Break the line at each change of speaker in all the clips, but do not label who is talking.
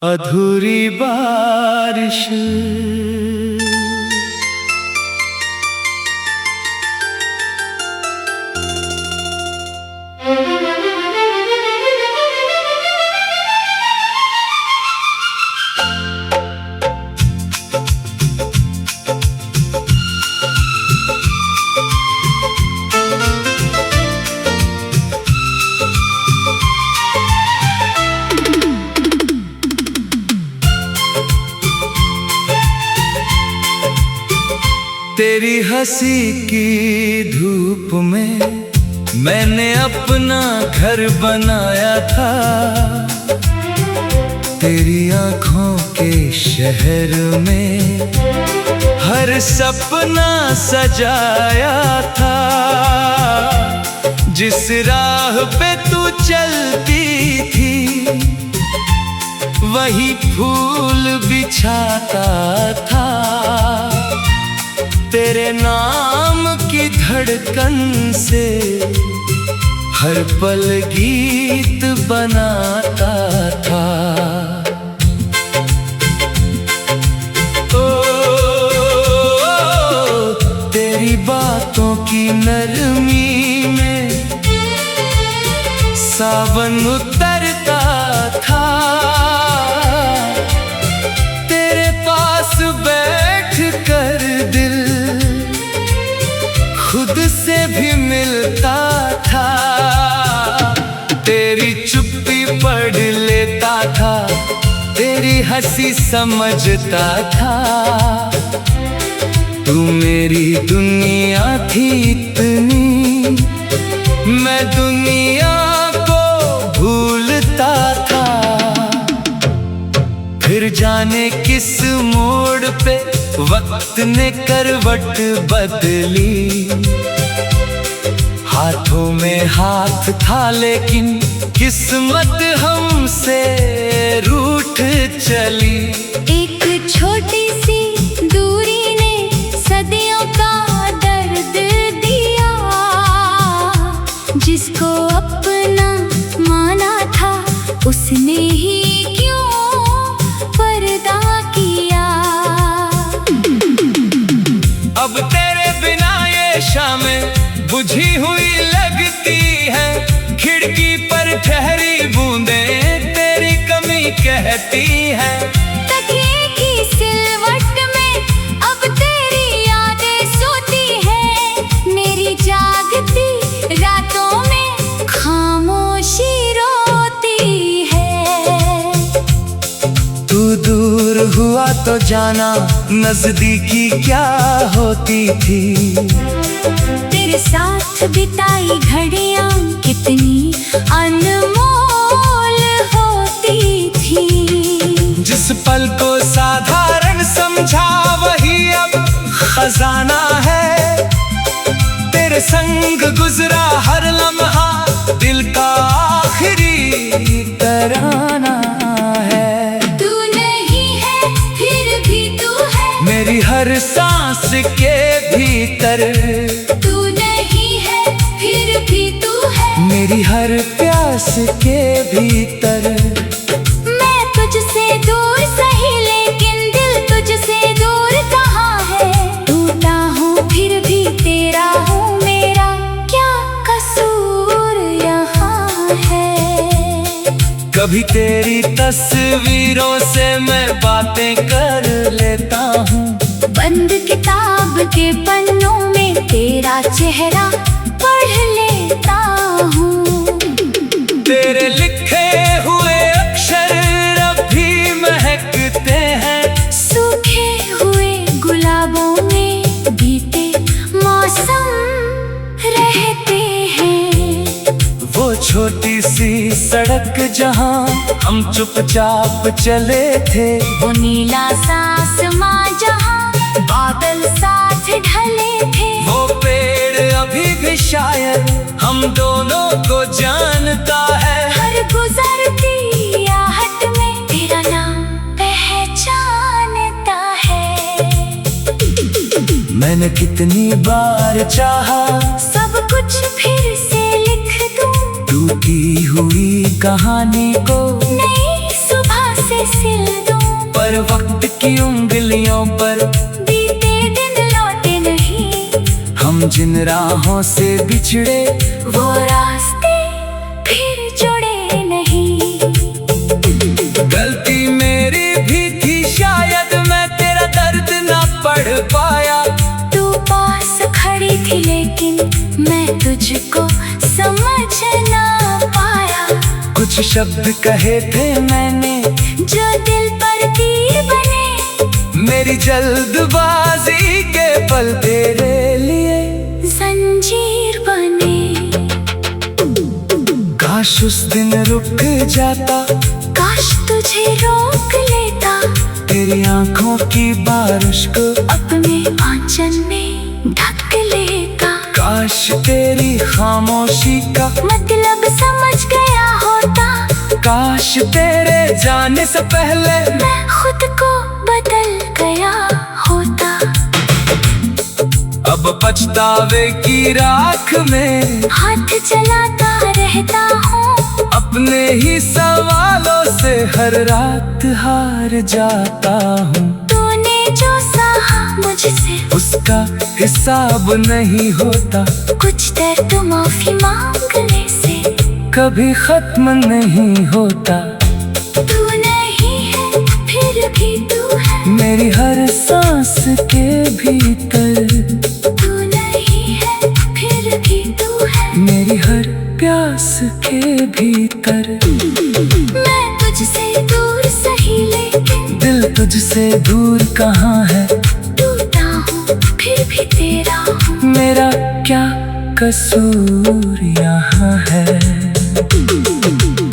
अधूरी बारिश। तेरी हंसी की धूप में मैंने अपना घर बनाया था। तेरी आँखों के शहर में हर सपना सजाया था। जिस राह पे तू चलती थी वही फूल बिछाता था। तेरे नाम की धड़कन से हर पल गीत बनाता था। तेरी बातों की नरमी में सावन उतरता था। तेरे पास बैठ कर दिल खुद से भी मिलता था। तेरी चुप्पी पढ़ लेता था, तेरी हंसी समझता था। तू मेरी दुनिया थी इतनी, मैं दुनिया को भूलता था। फिर जाने किस मोड़ पे वक्त ने करवट बदली। हाथों में हाथ था लेकिन किस्मत हमसे रूठ चली।
एक छोटी सी दूरी ने सदियों का दर्द दिया। जिसको अपना माना था उसने ही क्यों पर्दा किया।
अब तेरे बिना ये शामें बुझी हुई लगती है। खिड़की पर ठहरी बूंदें तेरी कमी कहती है।
तकिए की सिलवट में अब तेरी यादें सोती है। मेरी जागती रातों में खामोशी रोती है।
तू दूर हुआ तो जाना नजदीकी क्या होती थी।
तेरे साथ बिताई घड़ियां कितनी अनमोल होती थी।
जिस पल को साधारण समझा वही अब खजाना है। तेरे संग गुजरा हर लम्हा दिल का आखिरी तराना है।
तू नहीं है फिर भी तू है
मेरी हर सांस के भीतर।
तू नहीं है फिर भी तू है
मेरी हर प्यास के भीतर।
मैं तुझसे दूर सही लेकिन दिल तुझसे दूर कहाँ है। टूटा हूँ फिर भी तेरा हूँ, मेरा क्या कसूर यहाँ है।
कभी तेरी तस्वीरों से मैं बातें कर लेता हूँ।
बंद किताब के पन्नों में तेरा चेहरा पढ़ लेता हूँ।
तेरे लिखे हुए अक्षर अब भी महकते हैं।
सूखे हुए गुलाबों में बीते मौसम रहते हैं।
वो छोटी सी सड़क जहाँ हम चुपचाप चले थे।
वो नीला सा आसमां जहाँ बादल साथ ढले थे।
वो पेड़ अभी भी शायद हम दोनों को जानता है।
हर गुजरती आहट में तेरा नाम पहचानता है।
मैंने कितनी बार चाहा
सब कुछ फिर से लिख दूं।
टूटी हुई कहानी को
नई सुबह से सिल
पर वक्त की उंगलियों पर
बीते दिन लौटे नहीं,
हम जिन राहों से बिछड़े
वो रास्ते फिर जुड़े नहीं।
गलती मेरी भी थी, शायद मैं तेरा दर्द ना पढ़ पाया।
तू पास खड़ी थी लेकिन मैं तुझको समझ ना पाया।
कुछ शब्द कहे थे मैंने
जो दिल पर तीर बने,
मेरी जल्दबाजी के पल तेरे लिए
जंजीर बने।
काश उस दिन रुक जाता,
काश तुझे रोक लेता,
तेरी आंखों की बारिश को
अपने आंचल में ढक लेता।
काश तेरी खामोशी का
मतलब समझ गया होता,
काश तेरे जाने से पहले
मैं खुद को बदल गया होता।
अब पछतावे की राख में
हाथ चलाता रहता हूँ,
अपने ही सवालों से हर रात हार जाता हूँ।
तूने जो सहा मुझसे
उसका हिसाब नहीं होता,
कुछ दर्द माफी मांगने से
कभी खत्म नहीं होता।
तू नहीं है फिर भी तू है,
मेरी हर सांस के भीतर
तू नहीं है फिर भी तू है,
मेरी हर प्यास के भीतर।
मैं तुझसे दूर सही लेकिन
दिल तुझसे दूर कहाँ है,
टूटा हूँ फिर भी तेरा हूँ।
मेरा क्या कसूर यहाँ है।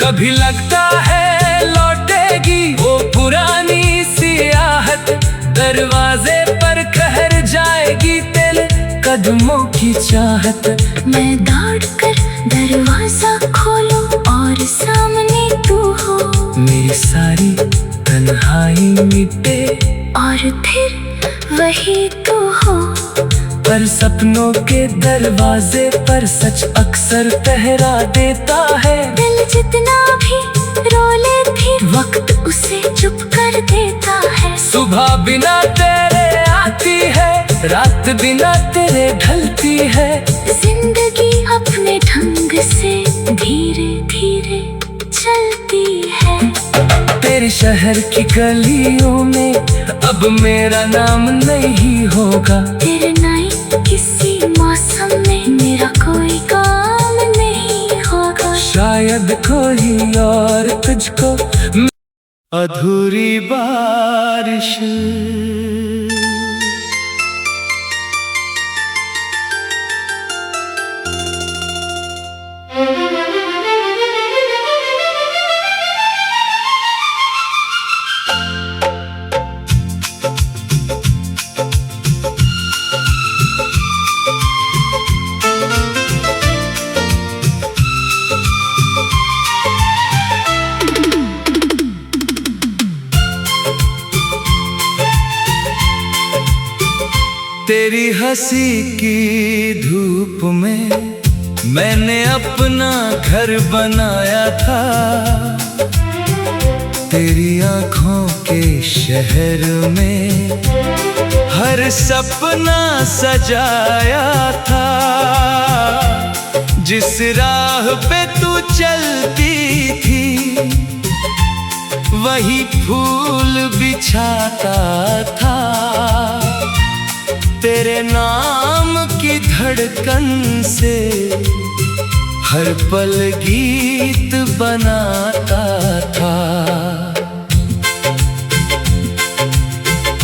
कभी लगता है लौटेगी वो पुरानी सी आहट, दरवाजे पर ठहर जाएगी तेरे कदमों की चाहत।
मैं दौड़ कर दरवाजा खोलूं और सामने तू हो,
मेरी सारी तन्हाई मिटे
और फिर वही तू हो।
पर सपनों के दरवाजे पर सच अक्सर पहरा देता है।
दिल जितना भी रोले फिर वक्त उसे चुप कर देता है।
सुबह बिना तेरे आती है, रात बिना तेरे ढलती है।
जिंदगी अपने ढंग से धीरे धीरे चलती है।
तेरे शहर की गलियों में अब मेरा नाम नहीं होगा,
तेरे नए किसी मौसम में मेरा कोई काम नहीं होगा।
शायद कोई और तुझको अधूरी बारिश। तेरी हंसी की धूप में मैंने अपना घर बनाया था, तेरी आंखों के शहर में हर सपना सजाया था। जिस राह पे तू चलती थी वही फूल बिछाता था। तेरे नाम की धड़कन से हर पल गीत बनाता था।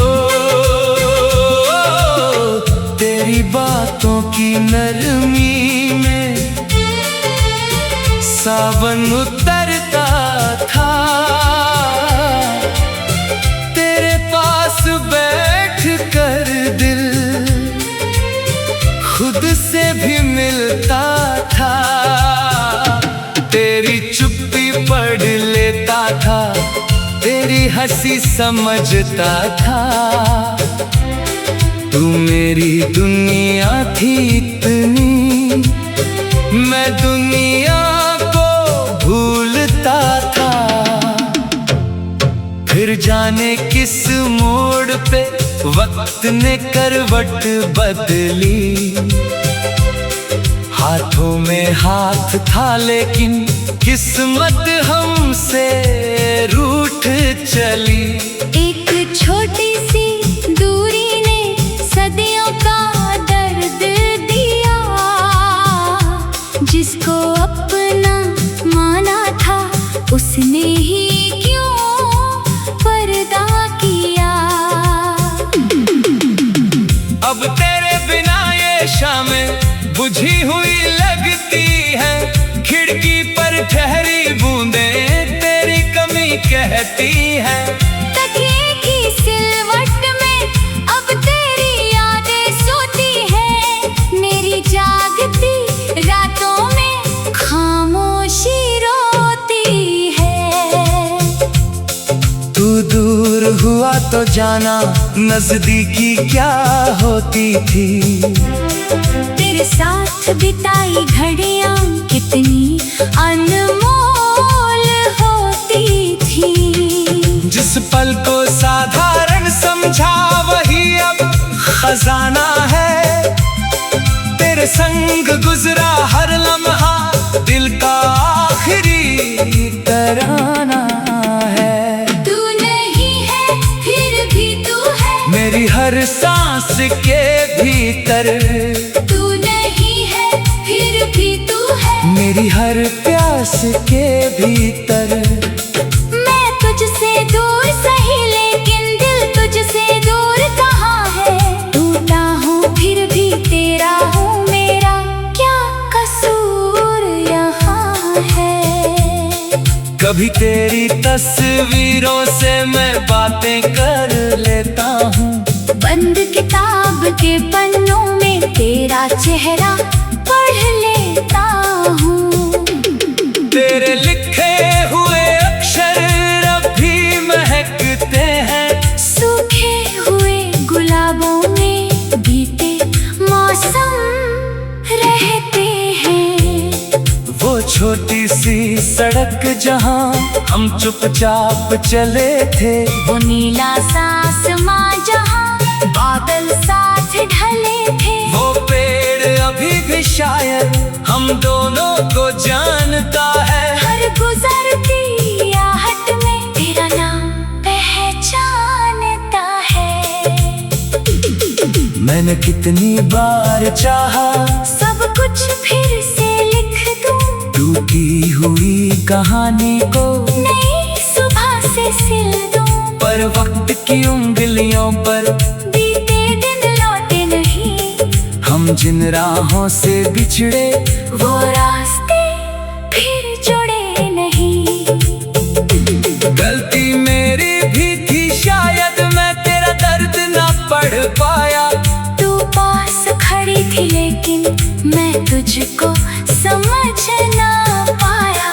ओ, तेरी बातों की नरमी में सावन उतरता था। तेरे पास बैठ कर दिल खुद से भी मिलता था। तेरी चुप्पी पढ़ लेता था, तेरी हंसी समझता था। तू मेरी दुनिया थी इतनी, मैं दुनिया को भूलता था। फिर जाने किस मोड़ पे वक्त ने करवट बदली। हाथों में हाथ था लेकिन किस्मत हमसे रूठ चली।
एक छोटी सी दूरी ने सदियों का दर्द दिया। जिसको अपना माना था उसने ही क्यों पर्दा किया।
अब तेरे बिना ये शामें बुझी हुई लगती है। खिड़की पर ठहरी बूंदें तेरी कमी कहती है।
तकिए की सिलवट में अब तेरी यादें सोती है। मेरी जागती रातों में खामोशी रोती है।
तू दूर हुआ तो जाना नजदीकी क्या होती थी।
तेरे साथ बिताई घड़ियां कितनी अनमोल होती थी।
जिस पल को साधारण समझा वही अब खजाना है। तेरे संग गुजरा हर लम्हा दिल का आखिरी तराना है।
तू नहीं है फिर भी तू है
मेरी हर सांस के भीतर।
तू नहीं है फिर भी तू है
मेरी हर प्यास के भीतर।
मैं तुझसे दूर सही लेकिन दिल तुझसे दूर कहाँ है। टूटा हूँ फिर भी तेरा हूँ मेरा क्या कसूर यहाँ है।
कभी तेरी तस्वीरों से मैं बातें कर लेता हूँ।
बंद किताब के पन्नों में तेरा चेहरा पढ़ लेता हूँ।
तेरे लिखे हुए अक्षर अब भी महकते हैं।
सूखे हुए गुलाबों में बीते मौसम रहते हैं।
वो छोटी सी सड़क जहाँ हम चुपचाप चले थे।
वो नीला सा आसमां जहाँ बादल साथ ढले थे।
वो पेड़ अभी भी शायद हम दोनों को जानता है।
हर गुजरती आहट में तेरा नाम पहचानता है।
मैंने कितनी बार चाहा
सब कुछ फिर से लिख दूं।
टूटी हुई कहानी को
नई सुबह से सिल दूं।
पर वक्त की उंगलियों पर
बीते दिन लौटे नहीं।
हम जिन राहों से बिछड़े
वो रास्ते फिर जुड़े नहीं।
गलती मेरी भी थी शायद मैं तेरा दर्द ना पढ़ पाया।
तू पास खड़ी थी लेकिन मैं तुझको समझ ना पाया।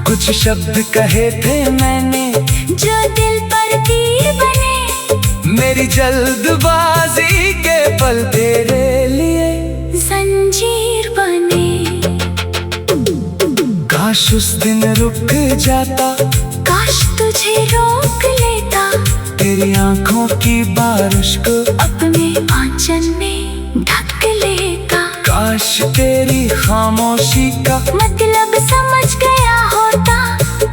कुछ शब्द कहे थे मैंने
जो दिल पर तीर बने।
मेरी जल्दबाजी के पल तेरे लिए
जंजीर बने।
काश उस दिन रुक जाता।
काश तुझे रोक लेता।
तेरी आंखों की बारिश को
अपने आंचल में ढक लेता।
काश तेरी खामोशी का
मतलब समझ गया होता।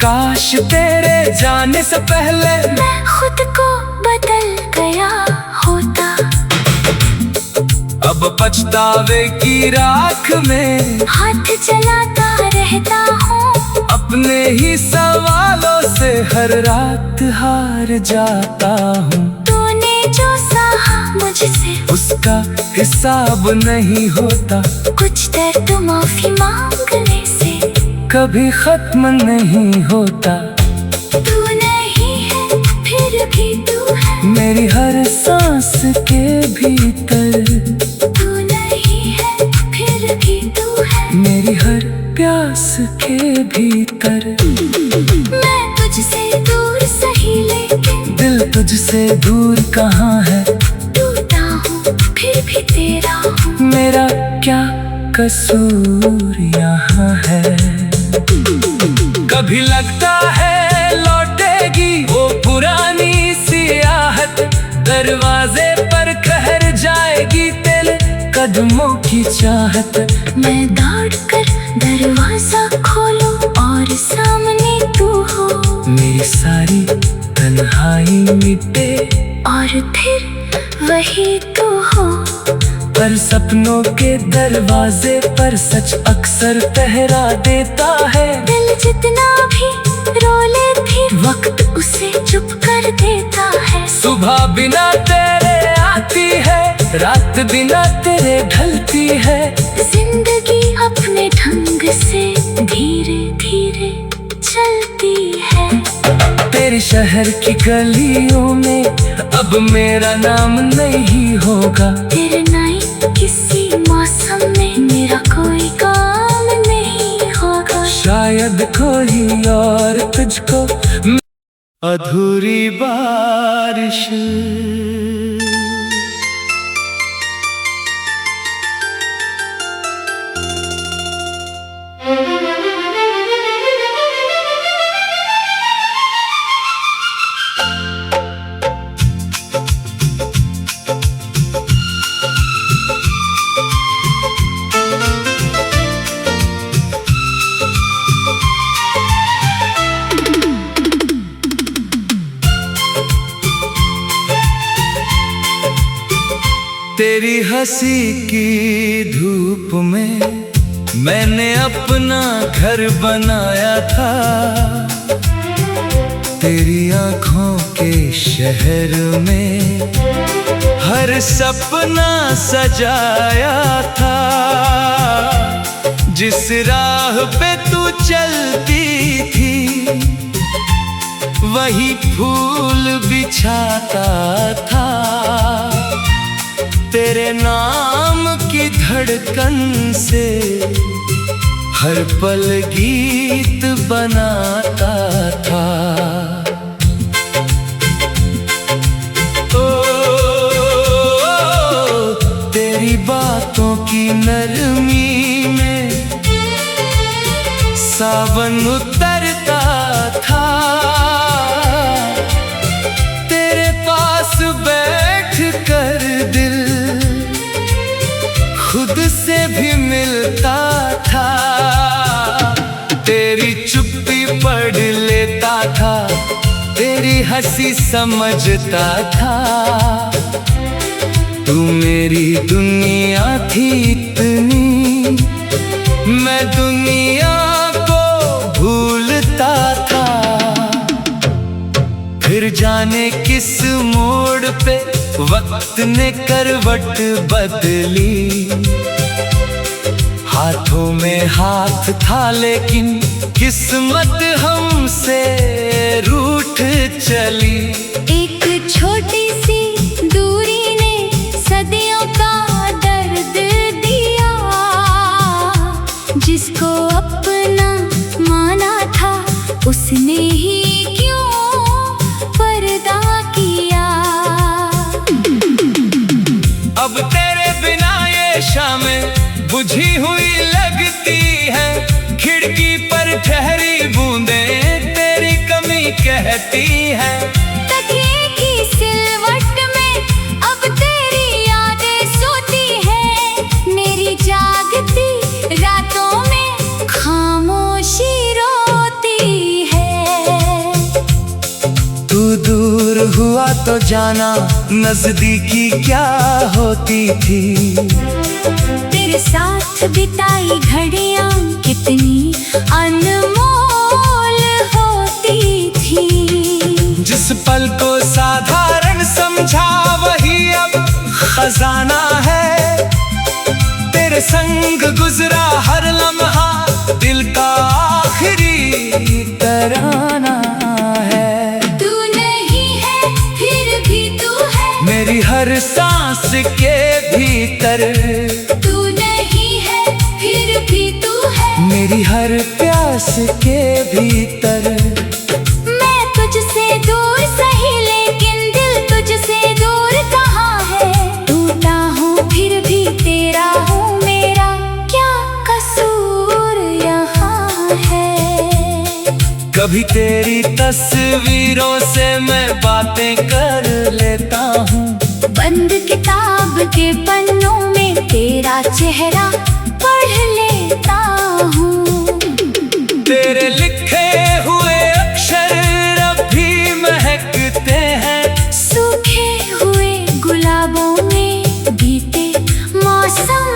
काश तेरे जाने से पहले
मैं खुद को बदल गया होता।
अब पछतावे की राख में
हाथ चलाता रहता हूँ।
अपने ही सवालों से हर रात हार जाता हूँ।
तूने जो सहा मुझसे
उसका हिसाब नहीं होता।
कुछ दर्द माफी मांगने से
कभी खत्म नहीं होता।
तू नहीं है फिर भी तू है
मेरी हर सांस के भीतर।
तू नहीं है फिर भी तू है
मेरी हर प्यास के भीतर।
मैं तुझसे दूर सही लेकिन
दिल तुझसे दूर कहाँ है।
टूटा हूँ फिर भी तेरा हूँ।
मेरा क्या कसूर यहाँ है। कभी लगता है लौटेगी वो पुरानी दरवाजे पर ठहर जाएगी तेरे कदमों की चाहत।
मैं दौड़ कर दरवाजा खोलूं और सामने तू हो।
मेरी सारी तन्हाई मिटे
और फिर वही तू हो।
पर सपनों के दरवाजे पर सच अक्सर पहरा देता है।
दिल जितना भी रोले फिर वक्त उसे चुप कर देता है।
सुबह बिना तेरे आती है, रात बिना तेरे ढलती है।
जिंदगी अपने ढंग से धीरे धीरे चलती है।
तेरे शहर की गलियों में अब मेरा नाम नहीं होगा।
तेरे नए किसी मौसम में मेरा कोई काम नहीं होगा।
शायद कोई और तुझको अधूरी बारिश। तेरी हंसी की धूप में मैंने अपना घर बनाया था। तेरी आँखों के शहर में हर सपना सजाया था। जिस राह पे तू चलती थी वही फूल बिछाता था। तेरे नाम की धड़कन से हर पल गीत बनाता था। ओ, तेरी बातों की नरमी में सावन उतरता था। तेरे पास बैठ कर दिल खुद से भी मिलता था। तेरी चुप्पी पढ़ लेता था, तेरी हंसी समझता था। तू मेरी दुनिया थी इतनी, मैं दुनिया को भूलता था। फिर जाने किस मोड़ पे वक्त ने करवट बदली। हाथों में हाथ था लेकिन किस्मत हमसे रूठ चली।
एक छोटी सी दूरी ने सदियों का दर्द दिया। जिसको अपना माना था उसने ही क्यों पर्दा किया।
अब तेरे बिना ये शामें बुझी हुई लगती है। खिड़की पर ठहरी बूंदें तेरी कमी कहती है।
तकिए की सिलवट में अब तेरी यादें सोती है। मेरी जागती रातों में खामोशी रोती है।
तू दूर हुआ तो जाना नजदीकी क्या होती थी।
तेरे साथ बिताई घड़ियां कितनी अनमोल होती थी।
जिस पल को साधारण समझा वही अब खजाना है। तेरे संग गुजरा हर लम्हा दिल का आखिरी तराना है।
तू नहीं है फिर भी तू है
मेरी हर सांस के भीतर।
तू नहीं है फिर भी तू है
मेरी हर प्यास के भीतर।
मैं तुझसे दूर सही लेकिन दिल तुझसे दूर कहाँ है। टूटा हूँ फिर भी तेरा हूँ, मेरा क्या कसूर यहाँ है।
कभी तेरी तस्वीरों से मैं बातें कर लेता हूँ।
चेहरा पढ़ लेता हूँ।
तेरे लिखे हुए अक्षर अब भी महकते हैं।
सूखे हुए गुलाबों में बीते मौसम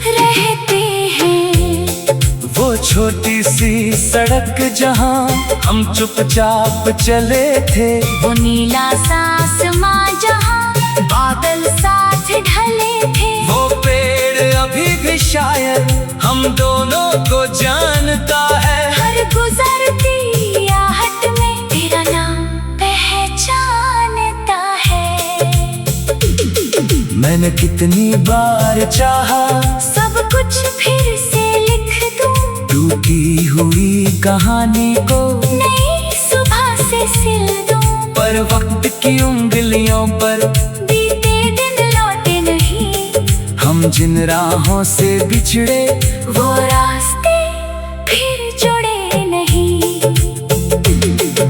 रहते हैं।
वो छोटी सी सड़क जहाँ हम चुपचाप चले थे,
वो नीला सा आसमां जहाँ बादल साथ ढले थे।
वो पेड़ अभी भी शायद हम दोनों को जानता है।
हर गुजरती आहट में तेरा नाम पहचानता है।
मैंने कितनी बार चाहा
सब कुछ फिर से लिख दूं,
टूटी हुई कहानी को
नई सुबह से सिल दूं।
पर वक्त की उंगलियों पर
बीते दिन लौटे नहीं,
हम जिन राहों से बिछड़े
वो रास्ते फिर जुड़े नहीं।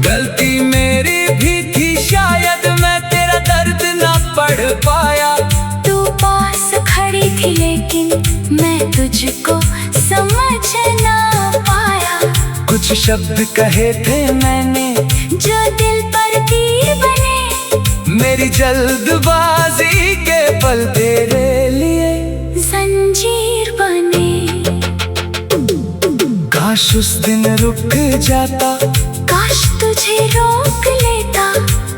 गलती मेरी भी थी, शायद मैं तेरा दर्द ना पढ़ पाया।
तू पास खड़ी थी लेकिन मैं तुझको समझ ना पाया।
कुछ शब्द कहे थे मैंने
जो दिल पर तीर बने,
मेरी जल्दबाजी के पल तेरे लिए
जंजीर बने।
काश उस दिन रुक जाता,
काश तुझे रोक लेता,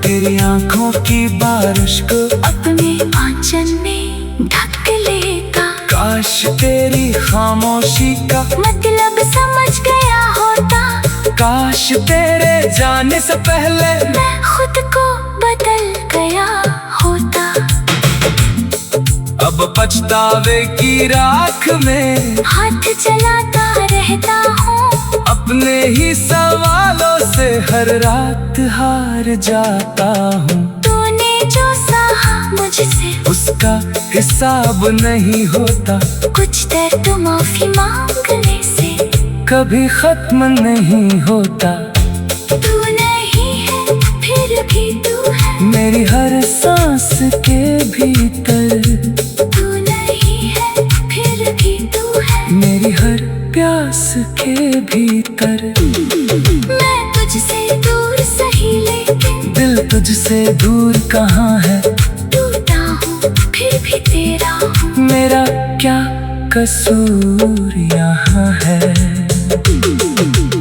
तेरी आंखों की बारिश को
अपने आंचल में ढक लेता।
काश तेरी खामोशी का
मतलब समझ गया होता,
काश तेरे जाने से पहले
मैं खुद को बदल गया होता।
अब पछतावे की राख में
हाथ चलाता रहता हूँ,
अपने ही सवालों से हर रात हार जाता हूँ।
तूने जो सहा मुझसे
उसका हिसाब नहीं होता,
कुछ दर्द माफी मांगने से
कभी खत्म नहीं होता।
तू नहीं है फिर भी तू है,
मेरी हर सांस के भीतर
तू नहीं है फिर भी तू है,
मेरी हर प्यास के भीतर।
मैं तुझसे दूर सही लेकिन
दिल तुझसे दूर कहाँ है,
टूटा हूँ फिर भी तेरा हूँ।
मेरा क्या कसूर यहाँ है।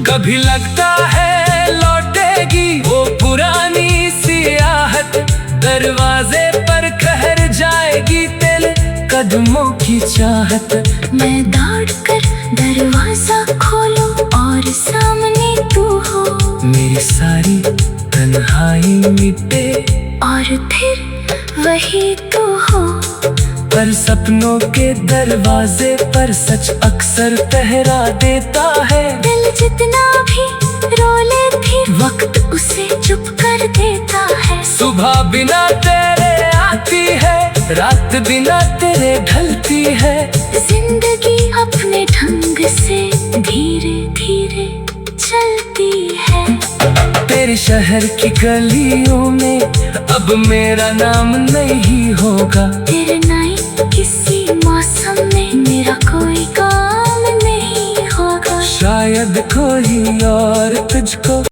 कभी लगता है लौटेगी वो पुरानी सी आहट, दरवाजे पर ठहर जाएगी तेरे कदमों की चाहत।
मैं दौड़ कर दरवाजा खोलूं और सामने तू हो,
मेरी सारी तन्हाई मिटे
और फिर वही तू हो।
पर सपनों के दरवाजे पर सच अक्सर पहरा देता है।
दिल जितना भी रोले फिर वक्त उसे चुप कर देता है।
सुबह बिना तेरे आती है, रात बिना तेरे ढलती है।
जिंदगी अपने ढंग से धीरे धीरे चलती है।
तेरे शहर की गलियों में अब मेरा नाम नहीं होगा,
तेरे नए किसी मौसम में मेरा कोई काम नहीं होगा।
शायद कोई और तुझको